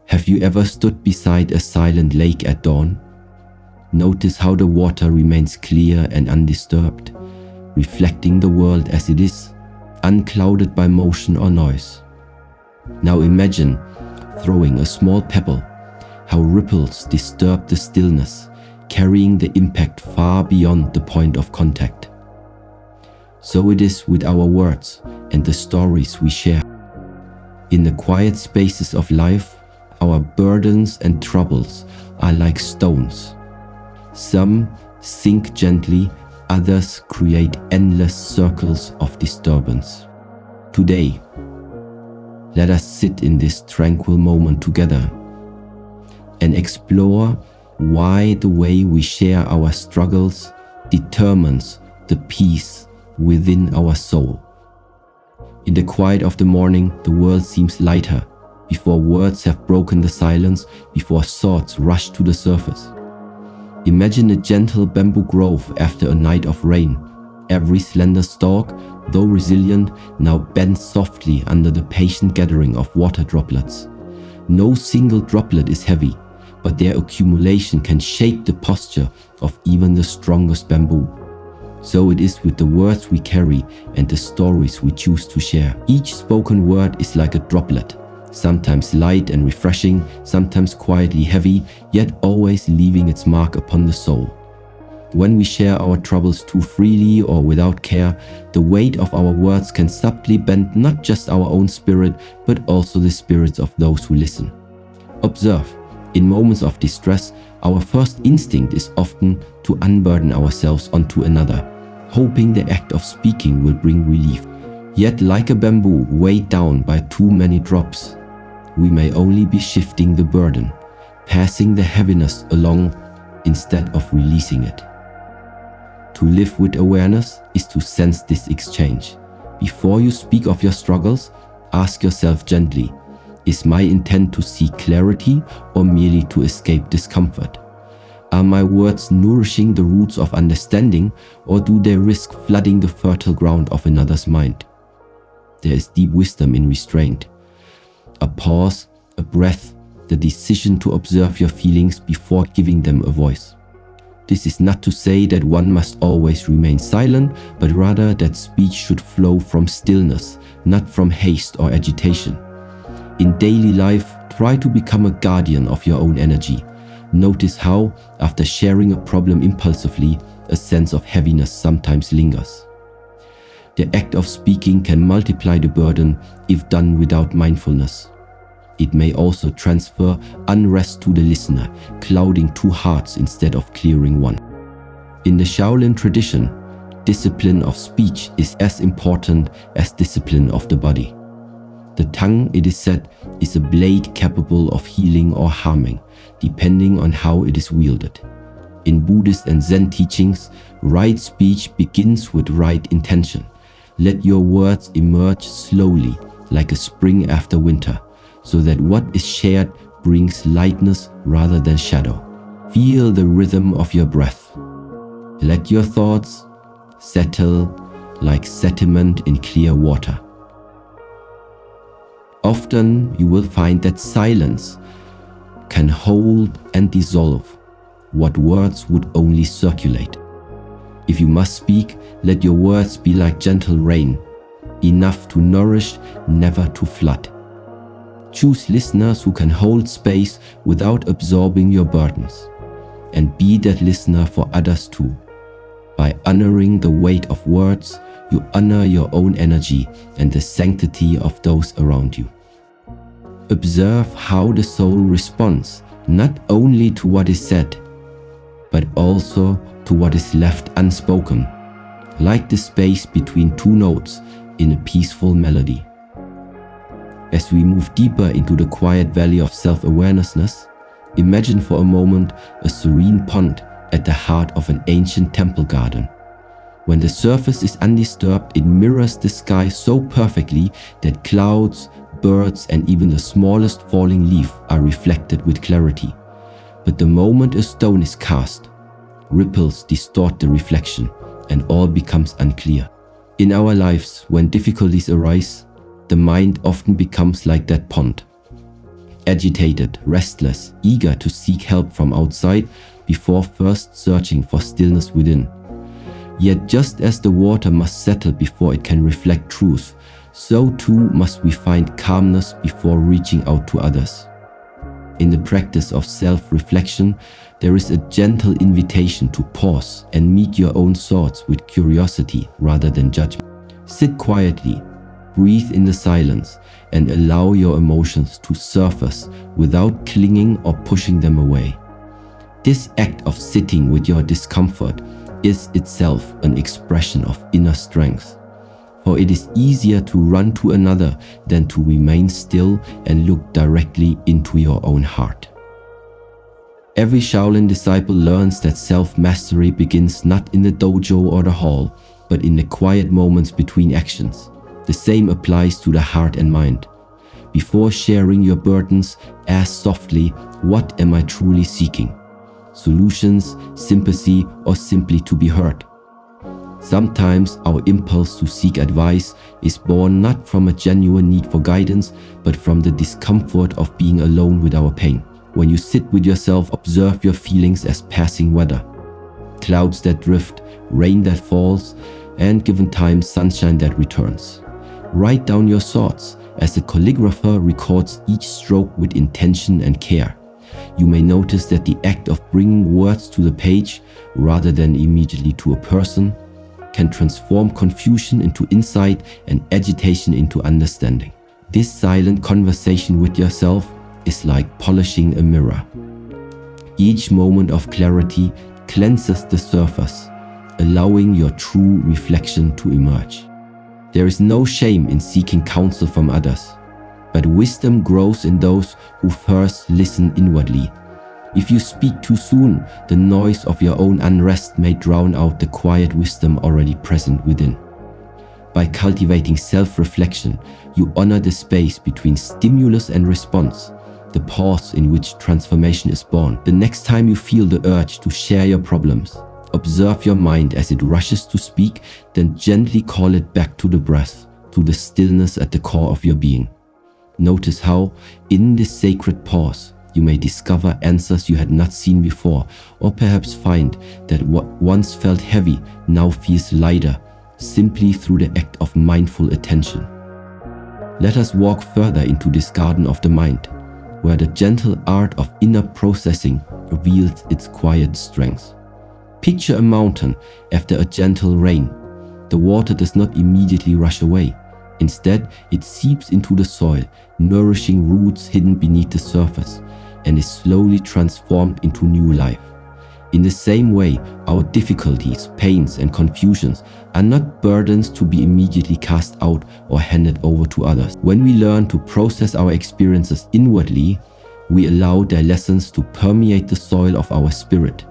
Have you ever stood beside a silent lake at dawn? Notice how the water remains clear and undisturbed, reflecting the world as it is, unclouded by motion or noise. Now imagine throwing a small pebble, how ripples disturb the stillness, carrying the impact far beyond the point of contact. So it is with our words and the stories we share. In the quiet spaces of life, our burdens and troubles are like stones. Some sink gently, others create endless circles of disturbance. Today, let us sit in this tranquil moment together and explore why the way we share our struggles determines the peace within our soul. In the quiet of the morning, the world seems lighter, before words have broken the silence, before thoughts rush to the surface. Imagine a gentle bamboo grove after a night of rain. Every slender stalk, though resilient, now bends softly under the patient gathering of water droplets. No single droplet is heavy, but their accumulation can shake the posture of even the strongest bamboo. So it is with the words we carry and the stories we choose to share. Each spoken word is like a droplet, sometimes light and refreshing, sometimes quietly heavy, yet always leaving its mark upon the soul. When we share our troubles too freely or without care, the weight of our words can subtly bend not just our own spirit, but also the spirits of those who listen. Observe, in moments of distress, our first instinct is often to unburden ourselves onto another, hoping the act of speaking will bring relief. Yet like a bamboo weighed down by too many drops, we may only be shifting the burden, passing the heaviness along instead of releasing it. To live with awareness is to sense this exchange. Before you speak of your struggles, ask yourself gently, is my intent to seek clarity or merely to escape discomfort? Are my words nourishing the roots of understanding, or do they risk flooding the fertile ground of another's mind? There is deep wisdom in restraint. A pause, a breath, the decision to observe your feelings before giving them a voice. This is not to say that one must always remain silent, but rather that speech should flow from stillness, not from haste or agitation. In daily life, try to become a guardian of your own energy. Notice how, after sharing a problem impulsively, a sense of heaviness sometimes lingers. The act of speaking can multiply the burden if done without mindfulness. It may also transfer unrest to the listener, clouding two hearts instead of clearing one. In the Shaolin tradition, discipline of speech is as important as discipline of the body. The tongue, it is said, is a blade capable of healing or harming, depending on how it is wielded. In Buddhist and Zen teachings, right speech begins with right intention. Let your words emerge slowly, like a spring after winter, so that what is shared brings lightness rather than shadow. Feel the rhythm of your breath. Let your thoughts settle like sediment in clear water. Often you will find that silence can hold and dissolve what words would only circulate. If you must speak, let your words be like gentle rain, enough to nourish, never to flood. Choose listeners who can hold space without absorbing your burdens, and be that listener for others too. By honoring the weight of words, you honor your own energy and the sanctity of those around you. Observe how the soul responds, not only to what is said, but also to what is left unspoken, like the space between two notes in a peaceful melody. As we move deeper into the quiet valley of self-awarenessness, imagine for a moment a serene pond at the heart of an ancient temple garden. When the surface is undisturbed, it mirrors the sky so perfectly that clouds, birds, and even the smallest falling leaf are reflected with clarity. But the moment a stone is cast, ripples distort the reflection and all becomes unclear. In our lives, when difficulties arise, the mind often becomes like that pond. agitated, restless, eager to seek help from outside before first searching for stillness within. Yet just as the water must settle before it can reflect truth, so too must we find calmness before reaching out to others. In the practice of self-reflection, there is a gentle invitation to pause and meet your own thoughts with curiosity rather than judgment. Sit quietly, breathe in the silence, and allow your emotions to surface without clinging or pushing them away. This act of sitting with your discomfort is itself an expression of inner strength. For it is easier to run to another than to remain still and look directly into your own heart. Every Shaolin disciple learns that self-mastery begins not in the dojo or the hall, but in the quiet moments between actions. The same applies to the heart and mind. Before sharing your burdens, ask softly, what am I truly seeking? Solutions, sympathy, or simply to be heard? Sometimes our impulse to seek advice is born not from a genuine need for guidance, but from the discomfort of being alone with our pain. When you sit with yourself, observe your feelings as passing weather. Clouds that drift, rain that falls, and given time, sunshine that returns. Write down your thoughts as a calligrapher records each stroke with intention and care. You may notice that the act of bringing words to the page, rather than immediately to a person, can transform confusion into insight and agitation into understanding. This silent conversation with yourself is like polishing a mirror. Each moment of clarity cleanses the surface, allowing your true reflection to emerge. There is no shame in seeking counsel from others, but wisdom grows in those who first listen inwardly. If you speak too soon, the noise of your own unrest may drown out the quiet wisdom already present within. By cultivating self-reflection, you honor the space between stimulus and response, the pause in which transformation is born. The next time you feel the urge to share your problems, observe your mind as it rushes to speak, then gently call it back to the breath, to the stillness at the core of your being. Notice how, in this sacred pause, you may discover answers you had not seen before, or perhaps find that what once felt heavy now feels lighter, simply through the act of mindful attention. Let us walk further into this garden of the mind, where the gentle art of inner processing reveals its quiet strength. Picture a mountain after a gentle rain. The water does not immediately rush away. Instead, it seeps into the soil, nourishing roots hidden beneath the surface, and is slowly transformed into new life. In the same way, our difficulties, pains, and confusions are not burdens to be immediately cast out or handed over to others. When we learn to process our experiences inwardly, we allow their lessons to permeate the soil of our spirit,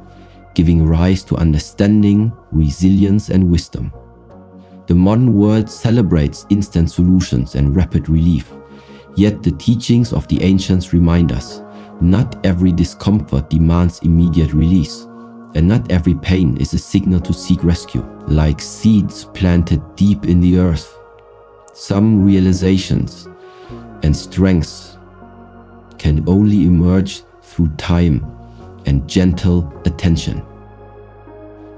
giving rise to understanding, resilience, and wisdom. The modern world celebrates instant solutions and rapid relief, yet the teachings of the ancients remind us, not every discomfort demands immediate release, and not every pain is a signal to seek rescue. Like seeds planted deep in the earth, some realizations and strengths can only emerge through time and gentle attention.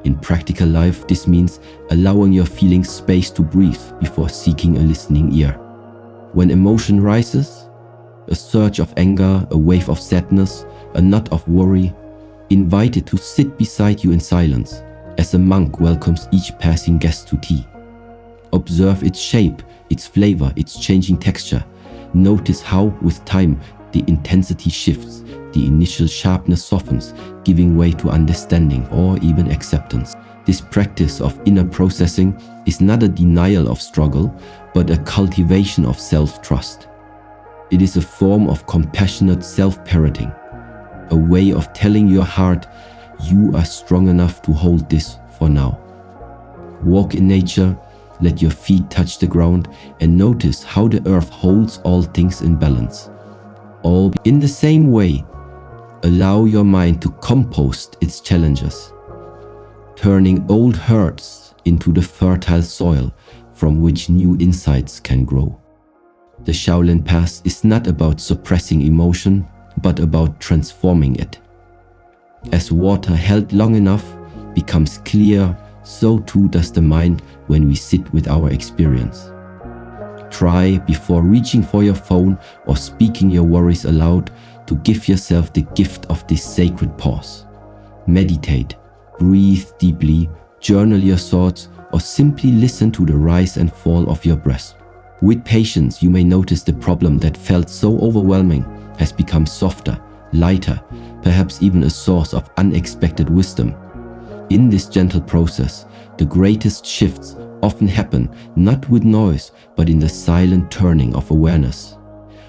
In practical life, this means allowing your feelings space to breathe before seeking a listening ear. When emotion rises, a surge of anger, a wave of sadness, a knot of worry, invite it to sit beside you in silence, as a monk welcomes each passing guest to tea. Observe its shape, its flavor, its changing texture. Notice how, with time, the intensity shifts, the initial sharpness softens, giving way to understanding or even acceptance. This practice of inner processing is not a denial of struggle, but a cultivation of self-trust. It is a form of compassionate self-parenting, a way of telling your heart, you are strong enough to hold this for now. Walk in nature, let your feet touch the ground, and notice how the earth holds all things in balance. All in the same way, allow your mind to compost its challenges, turning old hurts into the fertile soil from which new insights can grow. The Shaolin path is not about suppressing emotion, but about transforming it. As water held long enough becomes clear, so too does the mind when we sit with our experience. Try, before reaching for your phone or speaking your worries aloud, to give yourself the gift of this sacred pause. Meditate, breathe deeply, journal your thoughts, or simply listen to the rise and fall of your breath. With patience, you may notice the problem that felt so overwhelming has become softer, lighter, perhaps even a source of unexpected wisdom. In this gentle process, the greatest shifts often happen not with noise, but in the silent turning of awareness.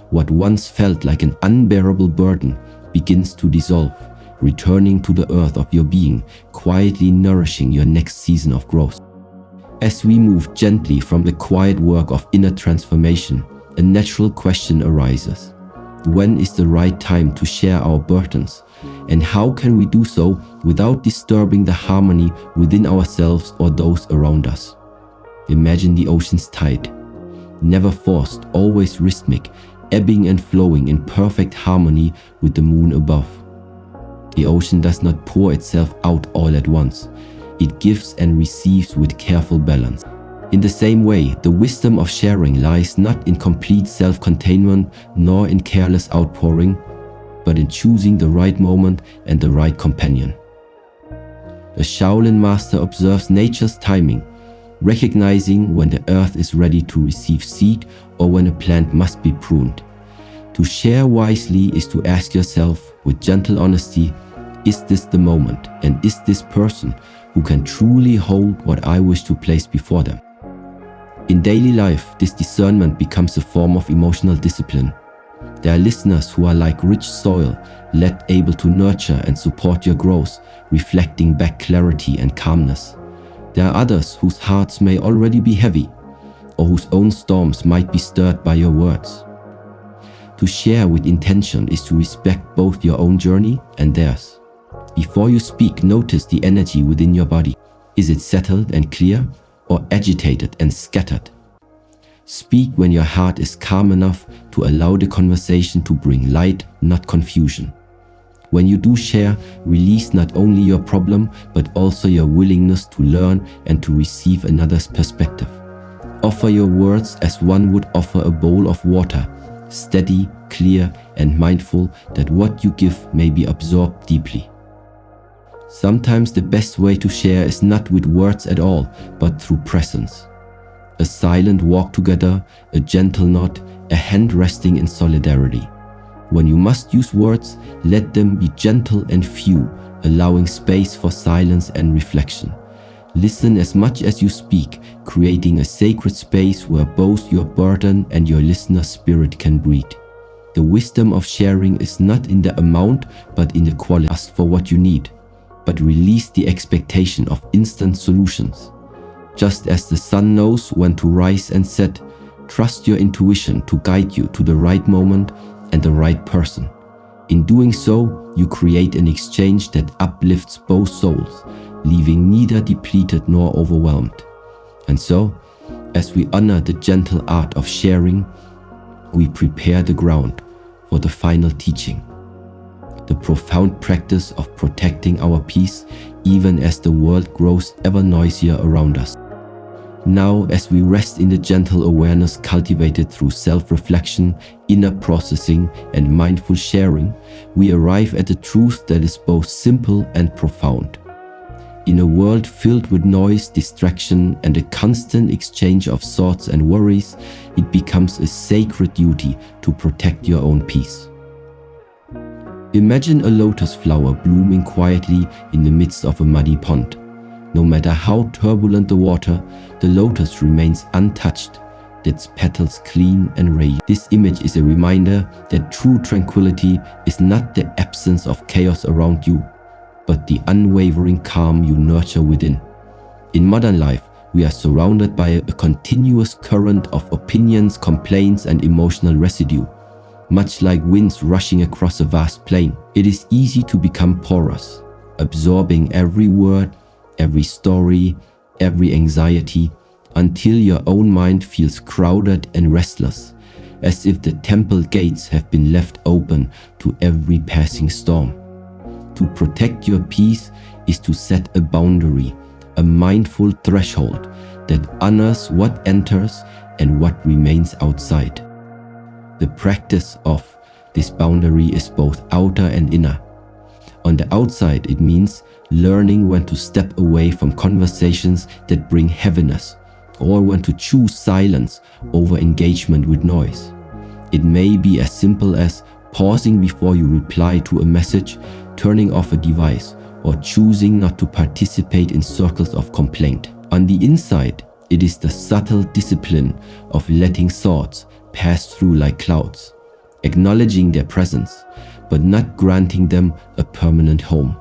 What once felt like an unbearable burden begins to dissolve, returning to the earth of your being, quietly nourishing your next season of growth. As we move gently from the quiet work of inner transformation, a natural question arises. When is the right time to share our burdens? And how can we do so without disturbing the harmony within ourselves or those around us? Imagine the ocean's tide. Never forced, always rhythmic, ebbing and flowing in perfect harmony with the moon above. The ocean does not pour itself out all at once. It gives and receives with careful balance. In the same way, the wisdom of sharing lies not in complete self-containment nor in careless outpouring, but in choosing the right moment and the right companion. The Shaolin master observes nature's timing, recognizing when the earth is ready to receive seed or when a plant must be pruned. To share wisely is to ask yourself with gentle honesty, is this the moment, and is this person who can truly hold what I wish to place before them? In daily life, this discernment becomes a form of emotional discipline. There are listeners who are like rich soil, able to nurture and support your growth, reflecting back clarity and calmness. There are others whose hearts may already be heavy, or whose own storms might be stirred by your words. To share with intention is to respect both your own journey and theirs. Before you speak, notice the energy within your body. Is it settled and clear, or agitated and scattered? Speak when your heart is calm enough to allow the conversation to bring light, not confusion. When you do share, release not only your problem, but also your willingness to learn and to receive another's perspective. Offer your words as one would offer a bowl of water, steady, clear, and mindful that what you give may be absorbed deeply. Sometimes the best way to share is not with words at all, but through presence. A silent walk together, a gentle nod, a hand resting in solidarity. When you must use words, let them be gentle and few, allowing space for silence and reflection. Listen as much as you speak, creating a sacred space where both your burden and your listener's spirit can breathe. The wisdom of sharing is not in the amount, but in the quality. Ask for what you need, but release the expectation of instant solutions. Just as the sun knows when to rise and set, trust your intuition to guide you to the right moment and the right person. In doing so, you create an exchange that uplifts both souls, leaving neither depleted nor overwhelmed. And so, as we honor the gentle art of sharing, we prepare the ground for the final teaching, the profound practice of protecting our peace even as the world grows ever noisier around us. Now, as we rest in the gentle awareness cultivated through self-reflection, inner processing, and mindful sharing, we arrive at a truth that is both simple and profound. In a world filled with noise, distraction, and a constant exchange of thoughts and worries, it becomes a sacred duty to protect your own peace. Imagine a lotus flower blooming quietly in the midst of a muddy pond. No matter how turbulent the water, the lotus remains untouched, its petals clean and radiant. This image is a reminder that true tranquility is not the absence of chaos around you, but the unwavering calm you nurture within. In modern life, we are surrounded by a continuous current of opinions, complaints, and emotional residue. Much like winds rushing across a vast plain, it is easy to become porous, absorbing every word, every story, every anxiety, until your own mind feels crowded and restless. as if the temple gates have been left open to every passing storm. To protect your peace is to set a boundary, a mindful threshold that honors what enters and what remains outside. The practice of this boundary is both outer and inner. On the outside, it means learning when to step away from conversations that bring heaviness, or when to choose silence over engagement with noise. It may be as simple as pausing before you reply to a message, turning off a device, or choosing not to participate in circles of complaint. On the inside, it is the subtle discipline of letting thoughts pass through like clouds, acknowledging their presence, but not granting them a permanent home.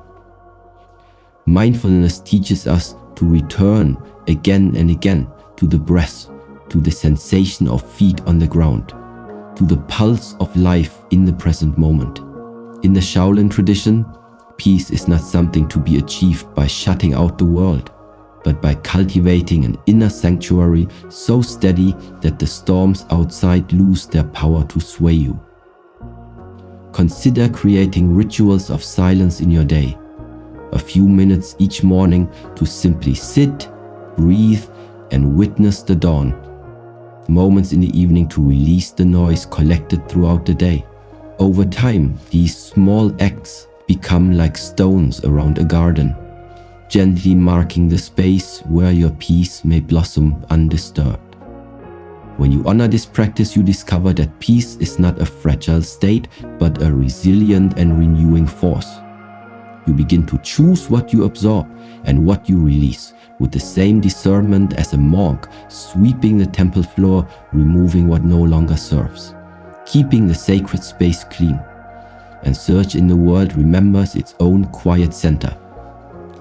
Mindfulness teaches us to return again and again to the breath, to the sensation of feet on the ground, to the pulse of life in the present moment. In the Shaolin tradition, peace is not something to be achieved by shutting out the world, but by cultivating an inner sanctuary so steady that the storms outside lose their power to sway you. Consider creating rituals of silence in your day. A few minutes each morning to simply sit, breathe, and witness the dawn. Moments in the evening to release the noise collected throughout the day. Over time, these small acts become like stones around a garden, gently marking the space where your peace may blossom undisturbed. When you honor this practice, you discover that peace is not a fragile state, but a resilient and renewing force. You begin to choose what you absorb and what you release, with the same discernment as a monk sweeping the temple floor, removing what no longer serves, keeping the sacred space clean. And search in the world remembers its own quiet center,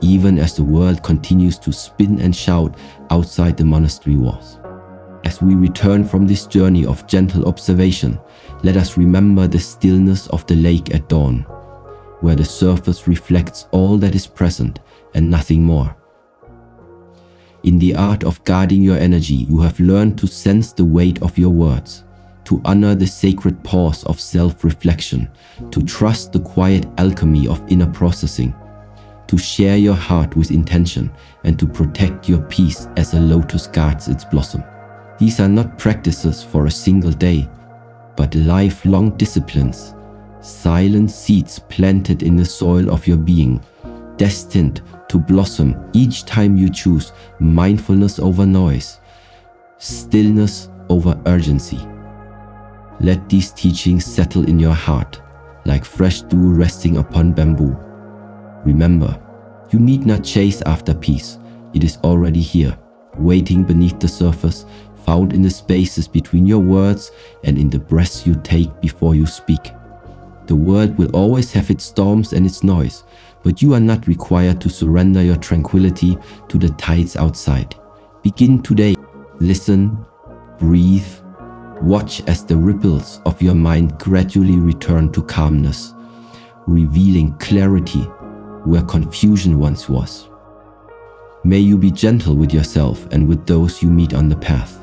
even as the world continues to spin and shout outside the monastery walls. As we return from this journey of gentle observation, let us remember the stillness of the lake at dawn, where the surface reflects all that is present and nothing more. In the art of guarding your energy, you have learned to sense the weight of your words, to honor the sacred pause of self-reflection, to trust the quiet alchemy of inner processing, to share your heart with intention, and to protect your peace as a lotus guards its blossom. These are not practices for a single day, but lifelong disciplines, silent seeds planted in the soil of your being, destined to blossom each time you choose mindfulness over noise, stillness over urgency. Let these teachings settle in your heart, like fresh dew resting upon bamboo. Remember, you need not chase after peace. It is already here, waiting beneath the surface, found in the spaces between your words and in the breaths you take before you speak. The world will always have its storms and its noise, but you are not required to surrender your tranquility to the tides outside. Begin today. Listen, breathe, watch as the ripples of your mind gradually return to calmness, revealing clarity where confusion once was. May you be gentle with yourself and with those you meet on the path.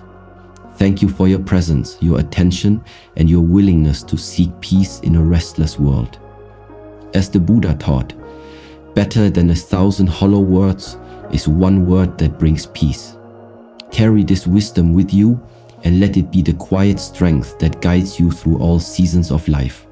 Thank you for your presence, your attention, and your willingness to seek peace in a restless world. As the Buddha taught, better than 1,000 hollow words is one word that brings peace. Carry this wisdom with you and let it be the quiet strength that guides you through all seasons of life.